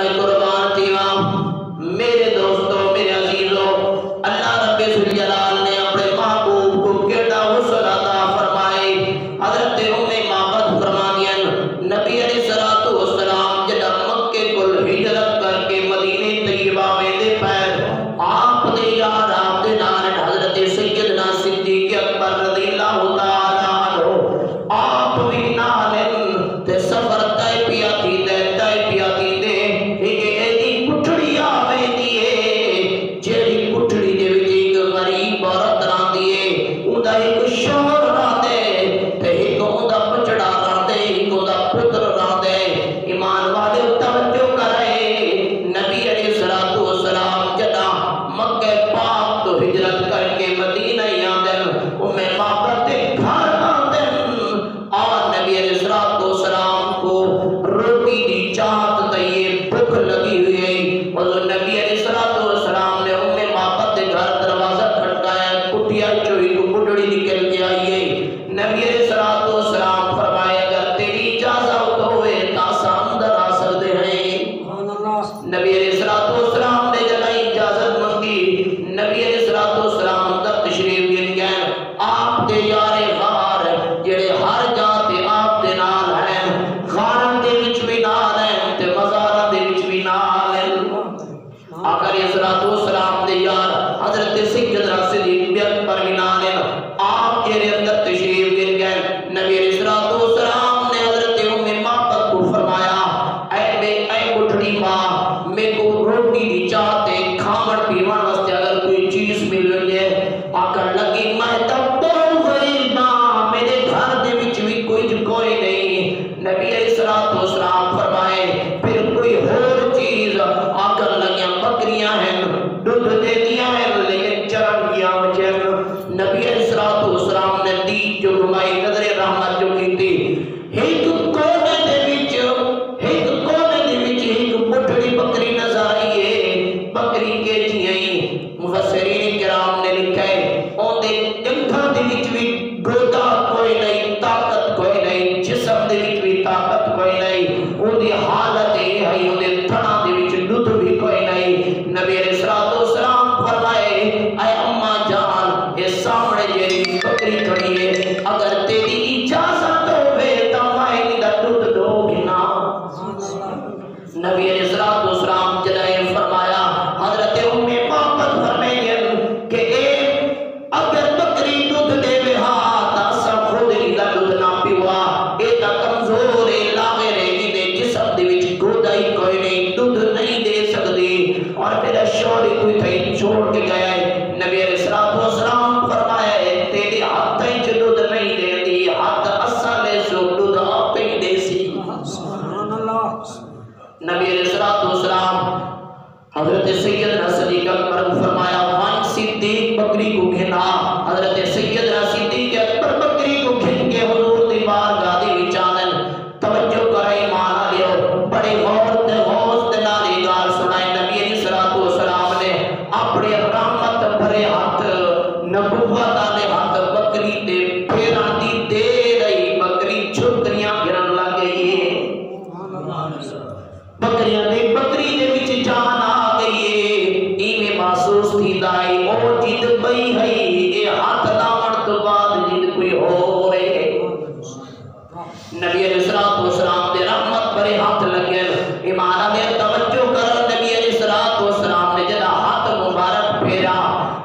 میں قربان تھیوا میرے دوستوں میرے عزیزوں اللہ رب ذوالجلال نے اپنے محبوب کو کیڑا حسن عطا فرمائے حضرت معبد فرمانیاں نبی علیہ الصلوۃ والسلام جب مکے کل ہجرت کر کے مدینے طیبہ میں دے پیر آپ دے یار آپ دے نال حضرت سیدنا صدیق اکبر رضی اللہ تعالی عنہ آپ بھی نال تے سفر طے پیا تھی دے ایک ایدی کٹھڑی آوے دیے جیڑی کٹھڑی دے وچ ایک غریب عورت راندی ہے اوندا ایک شوہر راندے تے ایک اوندا بچڑا راندے ایک اوندا پتر راندے ایمان والے توجہ کرے نبی علیہ الصلوۃ والسلام جدا مکہ پاک تو ہجرت کر کے مدینہ آندن معبد دے گھر آندن اور نبی علیہ الصلوۃ والسلام کو روٹی دی چاہت تے بھوک لگی ہوئی ہے حضور نبی علیہ الصلوۃ والسلام نے معبد دے گھر دروازہ کھٹکایا کٹیا چوئی کو بڈڑی نکل کے آئی ہے نبی علیہ الصلوۃ والسلام فرمایا اگر تیری اجازت ہوئے تا اندر آ سکتے ہیں نبی علیہ الصلوۃ والسلام نے جب اجازت مانگی نبی علیہ الصلوۃ والسلام اندر تشریف لے گئے آپ دے یار غار جڑے ہر جگہ تے آپ دے نال ہیں غاراں دے وچ بھی نال ہیں تے مزاراں دے وچ بھی نال ہیں آقا علیہ الصلوۃ والسلام دے یار حضرت سیدنا صدیق اکبر بھی نال ہیں آپ کے اندر تشریف لے گئے نبی علیہ الصلوۃ والسلام نے حضرت معبد کو فرمایا اے بڈھڑی ماں میں کو روٹی دی چاہتے کھاون پیون واسطے اگر کوئی چیز مل رہی ہے آقا لگی میں تب بہت غریب ہاں میرے گھر دے وچ بھی کوئی نہیں نبی علیہ الصلوۃ والسلام فرمائے پھر کوئی اور چیز آقا لگیاں بکریاں ہیں دودھ دے دیا ہے لیکن چرن گیا مجھے نبی علیہ الصلوۃ والسلام نے دی جو گھمائی نظر رحمت جو کی تھی ایک کونے دے وچ ایک بڈھڑی بکری نظر آئی ہے بکری کے جیئیں مفسرین کرام نے لکھا ہے اون دے انکھاں دے وچ بھی گودا کوئی نہیں طاقت کوئی نہیں جسم دے وچ بھی طاقت کوئی نہیں اون دی حالت یہ ہے اون دے تھڑاں دے وچ دودھ بھی کوئی نہیں نبی علیہ الصلوۃ والسلام فرمائے اے اماں جان اے سامنے جیڑی بکری کھڑی ہے اگر تیری اجازت ہوے تا میں دا دودھ دو گی نا نبی علیہ الصلوۃ والسلام جدائے فرمایا حضرت معبد فرمائے کہ اے اگر بکری دودھ دے وے ہاں تا سا خود دا دودھ نہ پیوا اے تا کمزور ہے لاغر ہے دے جسم دے وچ گودائی کوئی نہیں دودھ نہیں دے سکدی اور میرا شوہر کوئی تھئی چھوڑ کے گیا ہے نبی علیہ الصلوۃ والسلام فرمایا تیرے ہاتھ وچ دودھ نہیں دے دی ہاتھ اصل سو دودھ آپ ہی دے سی سبحان اللہ نبی علیہ الصلوۃ والسلام حضرت سیدنا صدیق اکبر فرمایا وان صدیق بکری کو کھنا حضرت سیدنا صدیق اکبر بکری کو کھن کے حضور دی بارگاہ دے وچ آندن توجہ کرے ایمان لیو بڑے غور تے غوث تے نال گال سنائے نبی علیہ الصلوۃ والسلام نے اپنے رحمت بھرے ہاتھ نبوت والے ہاتھ بکری تے پھیران دی دے رہی بکری چھکریاں گرن لگ گئی بکری دے وچ جان آ گئی ہے ایویں محسوس تھیندا ہے او جد پئی ہے اے ہاتھ لاون تو بعد جد کوئی ہو رہے نبی علیہ الصلوۃ والسلام دے رحمت بھرے ہاتھ لگے ایمان دے توجہ کر نبی علیہ الصلوۃ والسلام نے جدا ہاتھ مبارک پھیرا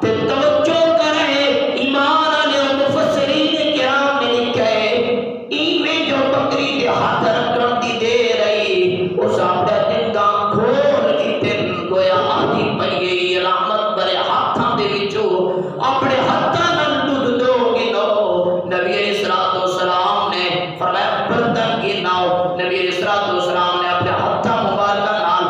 تے توجہ کرے ایمان دے مفسرین کرام نے لکھا ہے ایویں جو بکری دے ہاتھ رکھن دی دے رہی اس اپنے کھول کی تن گویا آدھی پئی گئی رحمت بھرے ہاتھاں دے وچوں اپنے ہاتھاں نال دودھ دو گنو نبی علیہ الصلوۃ والسلام نے فرمایا برتن گناؤ نبی علیہ الصلوۃ والسلام نے اپنے ہاتھاں مبارکاں نال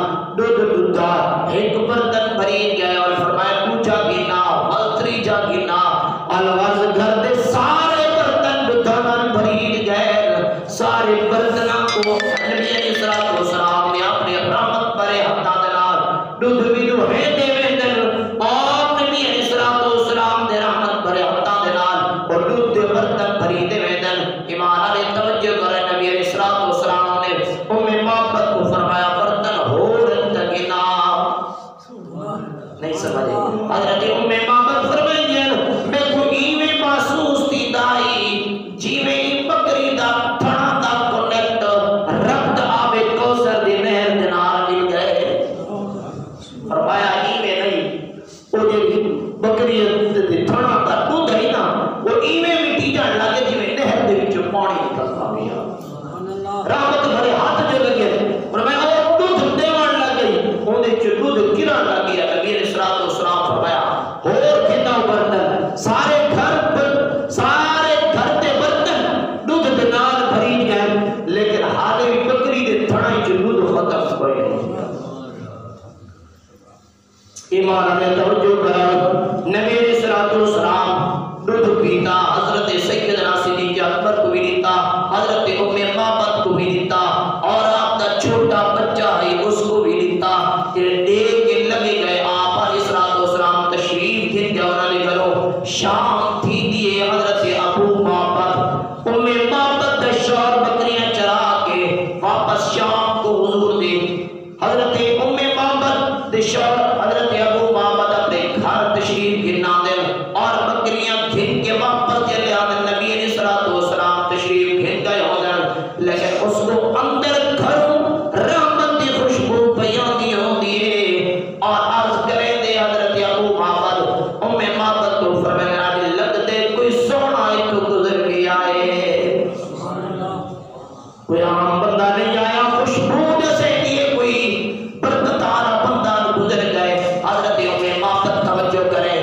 ایمان میں توجہ کرو، نبی علیہ الصلوۃ والسلام دودھ پیتا، حضرت سیدنا صدیق اکبر کو بھی دیتا، حضرت ام معبد کو بھی دیتا، اور آپ کا چھوٹا بچہ ہے اس کو بھی دیتا۔ دیکھ کے لگے گئے آپ علیہ الصلوۃ والسلام تشریف گھن کے انہوں نے کرو شام تھی دیے حضرت ابو معبد ام معبد دشور بکریاں چرا کے واپس شام کو حضور دے حضرت ام معبد دشور حضرت ابو معبد اپنے گھر تشریف گھنا دے اور بکریاں گھن کے واپس چلے آنے نبی علیہ الصلوۃ والسلام تشریف گھن گئے ہو جائے، لیکن اس کو اندر گھروں رحمت کی خوشبو بیانی ہوں دیئے اور عرض کریں دے حضرت ابو معبد ام معبد کو فرمایا لگ دے کوئی سونا ہے تو گزر گیا ہے، کوئی عام بندہ نہیں آیا، خوشبو جیسے دیئے کوئی برکتارہ بندہ گزر گئے۔ حضرت ام معبد توجہ کریں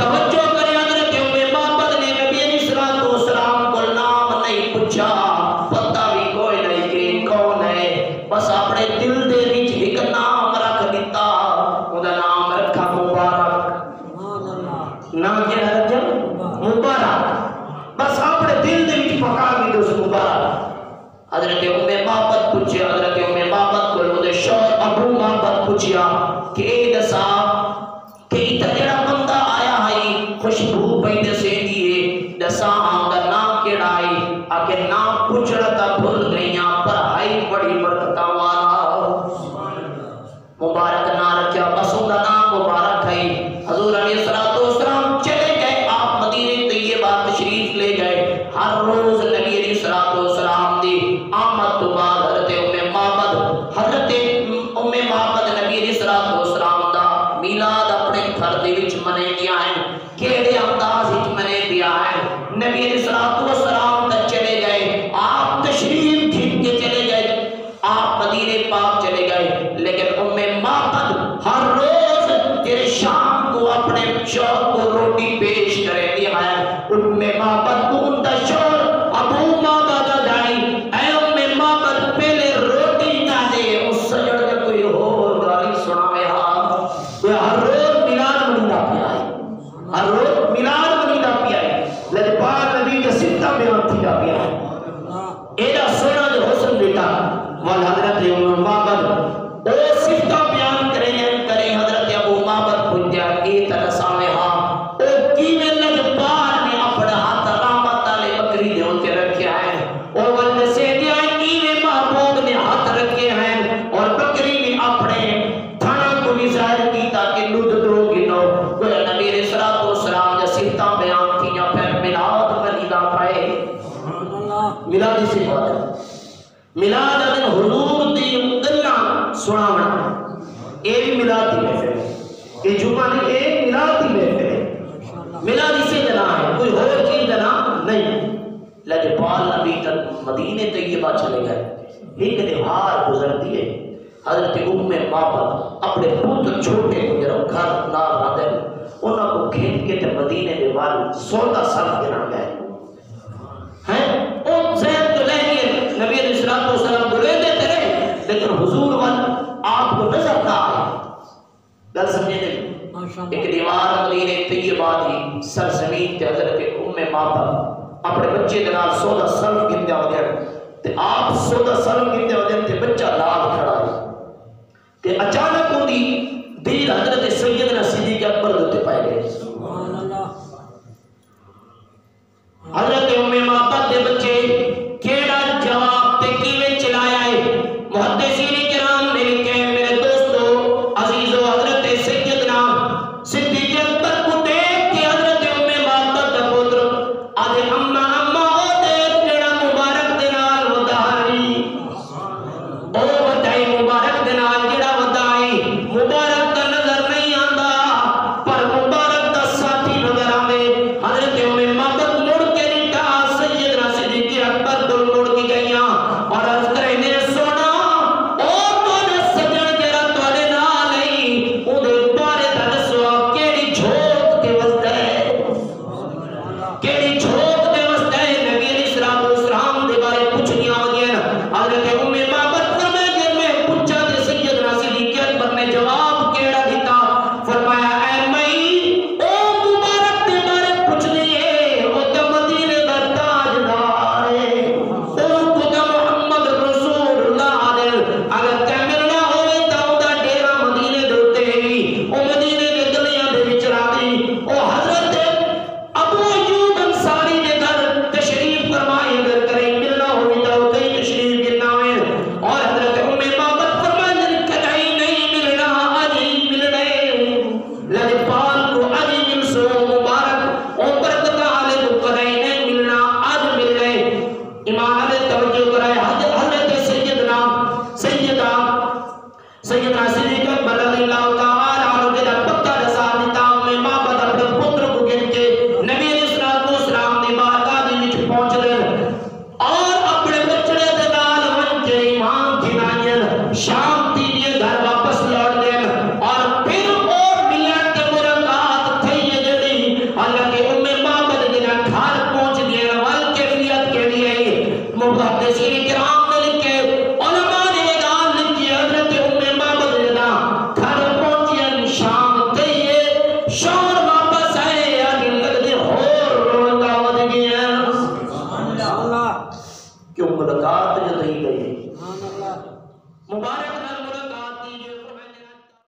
حضرت ام معبد نے نبی علیہ الصلوۃ والسلام کو نام نہیں پوچھا، پتہ بھی کوئی نہیں کہ کون ہے، بس اپنے دل دے وچ ایک نام رکھ دیتا، وہ نام رکھا مبارک، نام کیا رکھا مبارک، بس اپنے دل دے وچ پکا دی اس مبارک۔ حضرت ام معبد پوچھے، حضرت ام معبد کو وہ شوہر ابو معبد پوچھیا کہ اے دسا کہ ادھر جڑا بندہ آیا ہے خوشبو پہ دسے دیئے دسا آنگا نام کیڑا ہے، آکے نام پوچھڑا تا بھول گئیاں پر آئی بڑی برکتہ والا مبارک نہ رکھیا، بس ان کا نام مبارک ہے۔ حضور علیہ الصلوۃ والسلام چلے گئے، آپ مدینہ طیبہ تشریف لے گئے، ہر روز نبی علیہ الصلوۃ والسلام دی آمد تو بعد حضرت ام معبد نبی علیہ الصلوۃ والسلام دا میلاد اپنے گھر دے وچ منے دیا ہے، کیڑے انداز وچ منے دیا ہے۔ نبی علیہ الصلوۃ والسلام تک چلے گئے، آپ تشریف گھن کے چلے گئے، آپ مدینہ پاک چلے گئے، لیکن ام معبد ہر روز تیرے شام کو اپنے شوہر کو روٹی پیش کرے دیا ہے۔ ام معبد کو ان کا شوہر ابو معبد جائی، اے ام معبد پہلے روٹی نہ دے، اس سجڑ کے کوئی اور گالی سناوے ہاں، کوئی ہر روز میلاد منیدہ پیا ہے، ہر روز میلاد منیدہ پیا ہے، لجپال نبی کا ستہ بیان تھیدہ پیا ہے، ایدہ سونا جو حسن دیتا والا حضرت ام معبد او ستہ بیان کریں حضرت ابو معبد پنجا ایت رسامے ہاں او کیویں لجپال نے اپنا ہاتھ رحمت علی بکری دے ہوتے رکھے ہیں، او ولد سے دیا کیویں محبوب نے ہاتھ رکھے ہیں اور بکری نے اپنے تھانا کو بھی ظاہر کی تاکہ لد دو گنو گویا نبی علیہ الصلوۃ والسلام نے ستہ بیان کی یا پھر میلاد منیدہ پائے۔ میلادی سے بات ہے، میلاد دن حضور دی گلاں سناونا، اے بھی میلاد دی محفل ہے، اے جمعہ نہیں، اے میلاد دی محفل ہے، میلاد اسے دنا ہے، کوئی اور چیز دنا نہیں۔ لجپال نبی تک مدینہ طیبہ چلے گئے، ایک تہوار گزر دیے، حضرت ام معبد اپنے پوتر چھوٹے کو جرم گھر نال آدھے انہوں کو گھن کے تے مدینہ دے وال 16 سال گنا گئے ہیں، ان زید تو لے گئے نبی علیہ الصلوۃ والسلام دلے دیتے رہے، لیکن حضور وال آپ کو نظر نہ آئے، گل سمجھے دے ایک دیوار مدینہ طیبہ دی سرزمین تے حضرت ام معبد اپنے بچے کے نال 16 سال گندے ہو جائے تے آپ 16 سال گندے ہو جائے تے بچہ لال کھڑا ہے تے اچانک ان دی دل حضرت سیدنا صدیق اکبر ہوتے پائے گئے، حضرت ام معبد دے بچے کیڑا جواب تے کیویں چلایا ہے، محدثین کرام نے لکھے میرے دوستو عزیزو حضرت سیدنا صدیق اکبر کو دیکھ کے حضرت ام معبد دا پتر آدھے اما او دیکھ جڑا مبارک دے نال ودائی، او ودائی مبارک دے نال جڑا ودائی مبارک دا نظر نہیں سیدنا صدیق اکبر رضی اللہ تعالی عنہ کے پتہ رسا دیتا میں معبد اپنے پتر کو گن کے نبی علیہ السلام دی بارگاہ دے وچ پہنچ گئے اور اپنے بچڑے دے نال ونجے ایمان دینائیں شام دی گھر واپس لوٹ گئے اور پھر اور ملت کے ملاقات تھی جڑی حالانکہ معبد دے گھر پہنچ گئے ول کیفیت کے لیے محدثین کرام نے لکھے علماء نے اعلان لکھی حضرت معبد دے گھر پہنچے شام تھی شور واپس آئے اگے لگدے ہور رونقاں ود گئیاں سبحان اللہ کیوں ملاقات جو تھی گئی مبارک